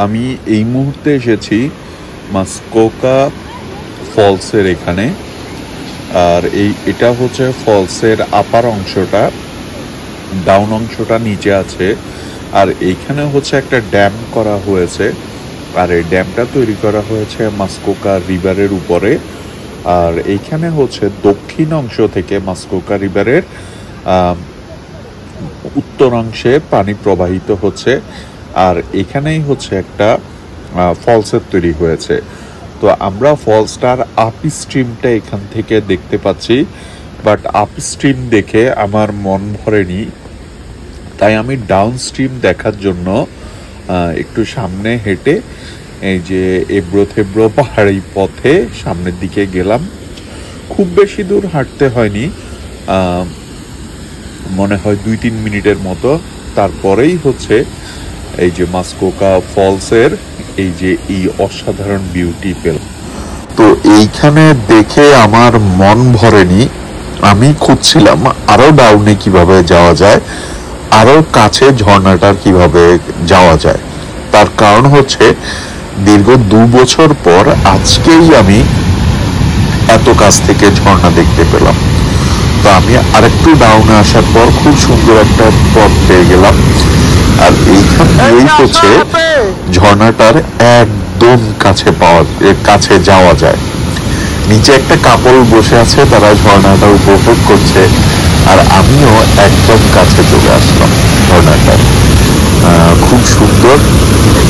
আমি এই মুহূর্তে এসেছি মাসকোকা ফলসের এখানে। আর এটা হচ্ছে ফলসের আপার অংশটা, ডাউন অংশটা নিচে আছে। আর এইখানে হচ্ছে একটা ড্যাম করা হয়েছে, আর এই ড্যামটা তৈরি করা হয়েছে মাসকোকা রিভারের উপরে। আর এইখানে হচ্ছে দক্ষিণ অংশ থেকে মাসকোকা রিভারের উত্তরাংশে পানি প্রবাহিত হচ্ছে, আর এখানেই হচ্ছে একটা ফলসের তৈরি হয়েছে। তো আমরা ফলসটার আপ স্ট্রিমটা এখান থেকে দেখতে পাচ্ছি, বাট আপ স্ট্রিম দেখে আমার মন ভরেনি, তাই আমি ডাউন স্ট্রিম দেখার জন্য একটু সামনে হেঁটে এই যে এবড়ো থেবড়ো পাহাড়ি পথে সামনের দিকে গেলাম। খুব বেশি দূর হাঁটতে হয়নি, মনে হয় 2-3 মিনিটের মতো। তারপরেই হচ্ছে এই যে মাসকোকা ফলসের এই অসাধারণ বিউটি পেল। তো এইখানে দেখে আমার মন ভরেনি, আমি খুঁজছিলাম আরো ডাউনে কিভাবে যাওয়া যায়, আরো কাছে ঝর্ণাটার কিভাবে যাওয়া যায়। তার কারণ হচ্ছে দীর্ঘ 2 বছর পর আজকেই আমি এত কাছ থেকে ঝর্ণা দেখতে পেলাম। তো আমি আরেকটু ডাউনে আসার পর খুব সুন্দর একটা পথ পেয়ে গেলাম। আর এইখান দিয়েই হচ্ছে ঝর্ণাটার একদম কাছে যাওয়া যায়। নিচে একটা কাপড় বসে আছে, তারা ঝর্ণাটা উপভোগ করছে, আর আমিও একদম কাছে চলে আসলাম ঝর্ণাটার। খুব সুন্দর,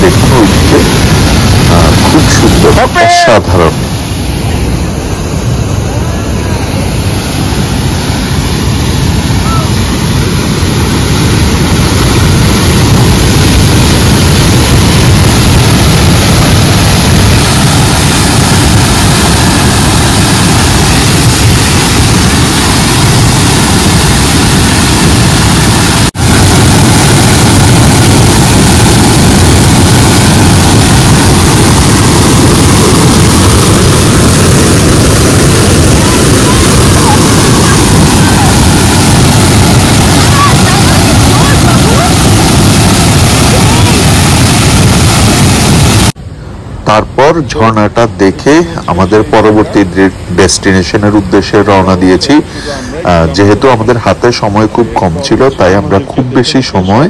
দেখুন ওইদিকে, খুব সুন্দর, অসাধারণ। তারপর ঝর্ণাটা দেখে আমাদের পরবর্তী ডেস্টিনেশনের উদ্দেশ্যে রওনা দিয়েছি। যেহেতু আমাদের হাতে সময় খুব কম ছিল, তাই আমরা খুব বেশি সময়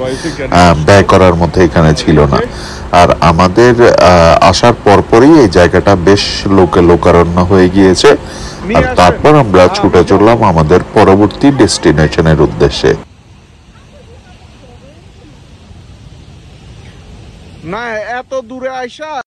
ব্যয় করার মধ্যে এখানে ছিল না। আর আমাদের আসার পরপরই এই জায়গাটা বেশ লোকারণ্য হয়ে গিয়েছে। আর তারপর আমরা ছুটে চললাম আমাদের পরবর্তী ডেস্টিনেশনের উদ্দেশ্যে। না এত দূরে আইসা